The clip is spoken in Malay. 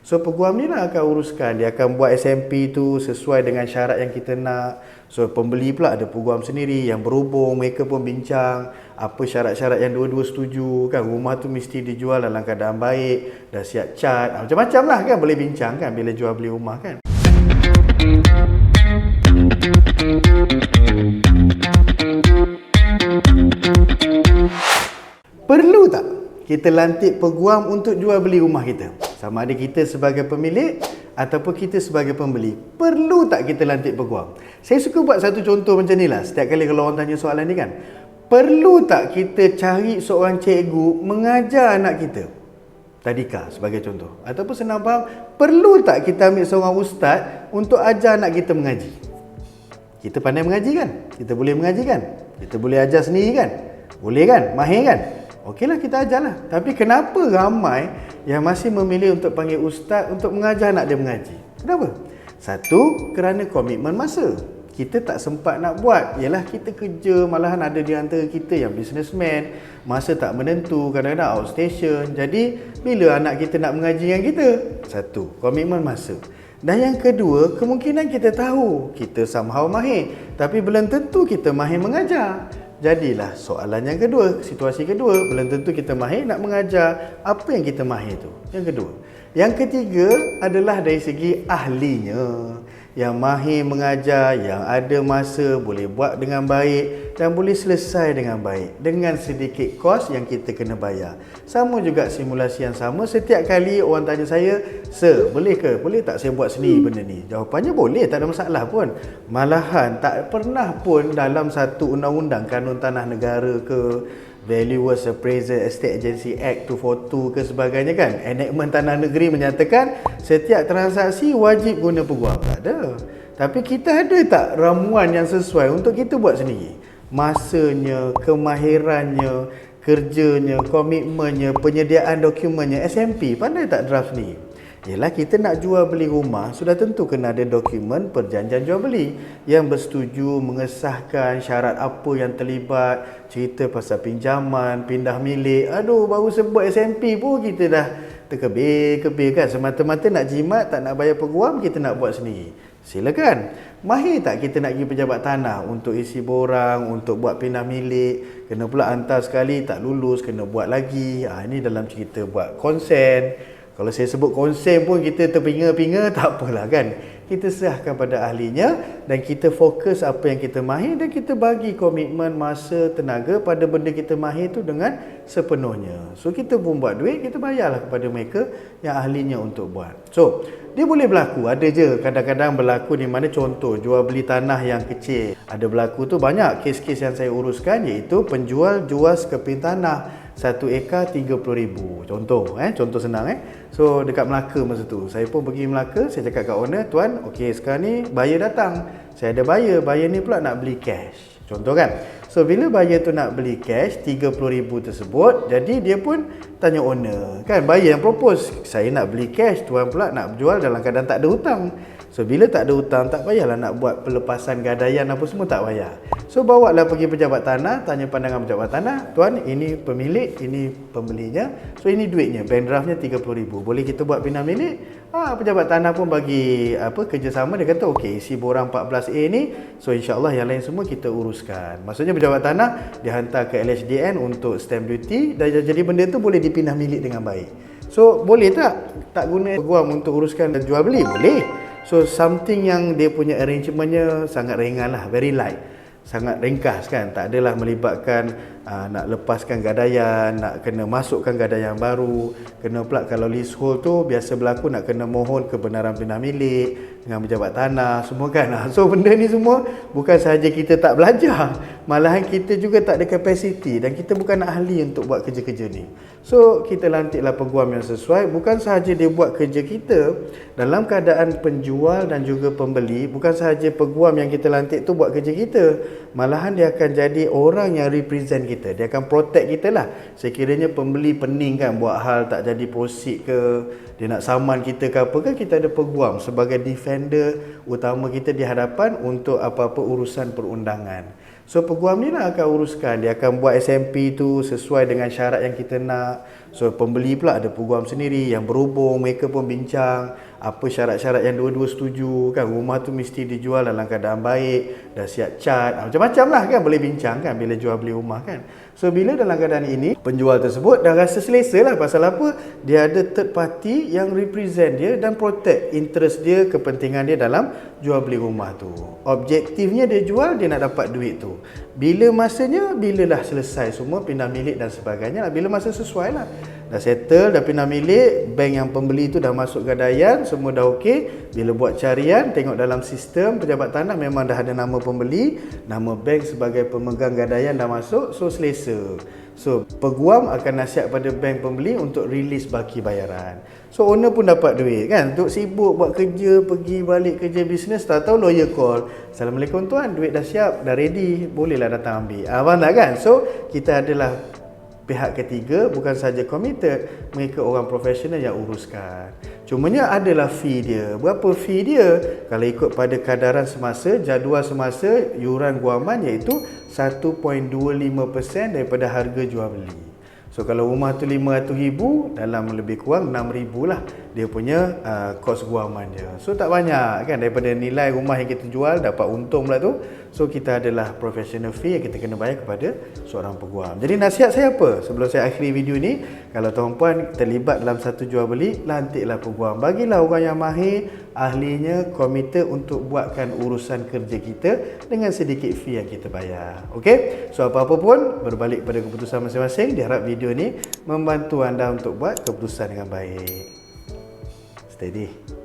So peguam ni lah akan uruskan. Dia akan buat SMP tu sesuai dengan syarat yang kita nak. So pembeli pula ada peguam sendiri yang berhubung, mereka pun bincang apa syarat-syarat yang dua-dua setuju kan. Rumah tu mesti dijual dalam keadaan baik, dah siap cat, macam-macam lah kan, boleh bincang kan bila jual beli rumah kan. Perlu tak kita lantik peguam untuk jual beli rumah kita? Sama ada kita sebagai pemilik ataupun kita sebagai pembeli. Perlu tak kita lantik peguam? Saya suka buat satu contoh macam ni lah. Setiap kali kalau orang tanya soalan ni kan. Perlu tak kita cari seorang cikgu mengajar anak kita? Tadika sebagai contoh. Ataupun senang faham, perlu tak kita ambil seorang ustaz untuk ajar anak kita mengaji? Kita pandai mengaji kan? Kita boleh mengaji kan? Kita boleh ajar sendiri kan? Boleh kan? Mahir kan? Okeylah, kita ajarlah. Tapi kenapa ramai yang masih memilih untuk panggil ustaz untuk mengajar anak dia mengaji? Kenapa? Satu, kerana komitmen masa. Kita tak sempat nak buat. Yalah, kita kerja, malahan ada di antara kita yang businessman, masa tak menentu, kadang-kadang outstation. Jadi, bila anak kita nak mengaji dengan kita? Satu, komitmen masa. Dan yang kedua, kemungkinan kita tahu kita somehow mahir, tapi belum tentu kita mahir mengajar. Jadilah soalan yang kedua, situasi kedua, belum tentu kita mahir nak mengajar apa yang kita mahir tu. Yang kedua. Yang ketiga adalah dari segi ahlinya. Yang mahir mengajar, yang ada masa, boleh buat dengan baik dan boleh selesai dengan baik dengan sedikit kos yang kita kena bayar. Sama juga simulasi yang sama. Setiap kali orang tanya saya, "Sir, boleh ke? Boleh tak saya buat sendiri benda ni?" Jawapannya boleh, tak ada masalah pun. Malahan tak pernah pun dalam satu undang-undang kanun tanah negara ke, Valuers Appraisal Estate Agency Act 242 ke sebagainya kan, enactment tanah negeri menyatakan setiap transaksi wajib guna peguam. Tak ada. Tapi kita ada tak ramuan yang sesuai untuk kita buat sendiri? Masanya, kemahirannya, kerjanya, komitmennya, penyediaan dokumennya, SMP pandai tak draft sendiri? Yalah, kita nak jual beli rumah, sudah tentu kena ada dokumen perjanjian jual beli yang bersetuju, mengesahkan syarat apa yang terlibat, cerita pasal pinjaman, pindah milik. Aduh, baru sebut SMP pun kita dah terkebir-kebir kan. Semata-mata nak jimat, tak nak bayar peguam, kita nak buat sendiri. Silakan. Mahir tak kita nak pergi pejabat tanah untuk isi borang, untuk buat pindah milik, kena pula hantar sekali, tak lulus, kena buat lagi. Ini dalam cerita buat konsen. Kalau saya sebut konsen pun kita terpinga-pinga, tak apalah kan. Kita serahkan pada ahlinya dan kita fokus apa yang kita mahir dan kita bagi komitmen masa, tenaga pada benda kita mahir tu dengan sepenuhnya. So kita pun buat duit, kita bayarlah kepada mereka yang ahlinya untuk buat. So dia boleh berlaku, ada je kadang-kadang berlaku di mana contoh jual beli tanah yang kecil. Ada berlaku tu banyak kes-kes yang saya uruskan, iaitu penjual jual sekeping tanah 1 ekar 30,000. Contoh senang So dekat Melaka masa tu, saya pun pergi Melaka, saya cakap kat owner, "Tuan, okey sekarang ni buyer datang. Saya ada buyer ni pula nak beli cash." Contoh kan. So bila buyer tu nak beli cash 30,000 tersebut, jadi dia pun tanya owner, kan buyer yang propose, "Saya nak beli cash, tuan pula nak jual dalam keadaan tak ada hutang." So bila tak ada hutang, tak payahlah nak buat pelepasan gadaian apa semua, tak payah. So bawalah pergi pejabat tanah, tanya pandangan pejabat tanah, "Tuan, ini pemilik, ini pembelinya. So ini duitnya, bank draftnya 30,000. Boleh kita buat pindah milik?" Pejabat tanah pun bagi kerjasama. Dia kata, "Okey, isi borang 14A ni, so insyaAllah yang lain semua kita uruskan." Maksudnya pejabat tanah dia hantar ke LHDN untuk stamp duty, dan jadi benda tu boleh dipindah milik dengan baik. So boleh tak guna peguam untuk uruskan jual beli? Boleh. So something yang dia punya arrangementnya sangat ringan lah, very light, sangat ringkas kan. Tak adalah melibatkan nak lepaskan gadaian, nak kena masukkan gadaian baru, kena pula kalau leasehold tu biasa berlaku nak kena mohon kebenaran pindah milik dengan pejabat tanah semua kan. So benda ni semua bukan sahaja kita tak belajar, malahan kita juga tak ada kapasiti dan kita bukan ahli untuk buat kerja-kerja ni. So kita lantiklah peguam yang sesuai, bukan sahaja dia buat kerja kita dalam keadaan penjual dan juga pembeli. Bukan sahaja peguam yang kita lantik tu buat kerja kita, malahan dia akan jadi orang yang represent kita. Dia akan protect kita lah. Sekiranya pembeli pening kan buat hal tak jadi proceed ke, dia nak saman kita ke apa ke, kita ada peguam sebagai defender utama kita di hadapan untuk apa-apa urusan perundangan. So peguam ni lah akan uruskan. Dia akan buat SMP tu sesuai dengan syarat yang kita nak. So pembeli pula ada peguam sendiri yang berhubung, mereka pun bincang apa syarat-syarat yang dua-dua setuju kan. Rumah tu mesti dijual dalam keadaan baik, dah siap cat, macam-macam lah kan, boleh bincang kan bila jual beli rumah kan. So bila dalam keadaan ini penjual tersebut dah rasa selesa lah, pasal apa? Dia ada third party yang represent dia dan protect interest dia, kepentingan dia dalam jual beli rumah tu. Objektifnya dia jual, dia nak dapat duit tu. Bila masanya, bila dah selesai semua pindah milik dan sebagainya lah, bila masa sesuai lah, dah settle, dah pindah milik, bank yang pembeli tu dah masuk gadaian, semua dah okey. Bila buat carian, tengok dalam sistem pejabat tanah memang dah ada nama pembeli, nama bank sebagai pemegang gadaian dah masuk, so selesa. So peguam akan nasihat pada bank pembeli untuk release baki bayaran. So owner pun dapat duit kan, untuk sibuk buat kerja, pergi balik kerja bisnes, tahu-tahu lawyer call, "Assalamualaikum tuan, duit dah siap, dah ready, bolehlah datang ambil." Faham tak kan? So kita adalah pihak ketiga, bukan saja committed, mereka orang profesional yang uruskan. Cumanya adalah fee dia. Berapa fee dia? Kalau ikut pada kadaran semasa, jadual semasa, yuran guaman iaitu 1.25% daripada harga jual beli. So kalau rumah tu RM500,000, dalam lebih kurang RM6,000 lah dia punya kos guaman dia. So tak banyak kan, daripada nilai rumah yang kita jual dapat untung pula tu. So kita adalah professional fee yang kita kena bayar kepada seorang peguam. Jadi nasihat saya apa? Sebelum saya akhiri video ni, kalau tuan-puan terlibat dalam satu jual beli, lantiklah peguam. Bagilah orang yang mahir, ahlinya, komited untuk buatkan urusan kerja kita dengan sedikit fee yang kita bayar. Okey? So apa-apa pun berbalik pada keputusan masing-masing. Diharap video ni membantu anda untuk buat keputusan dengan baik. Steady.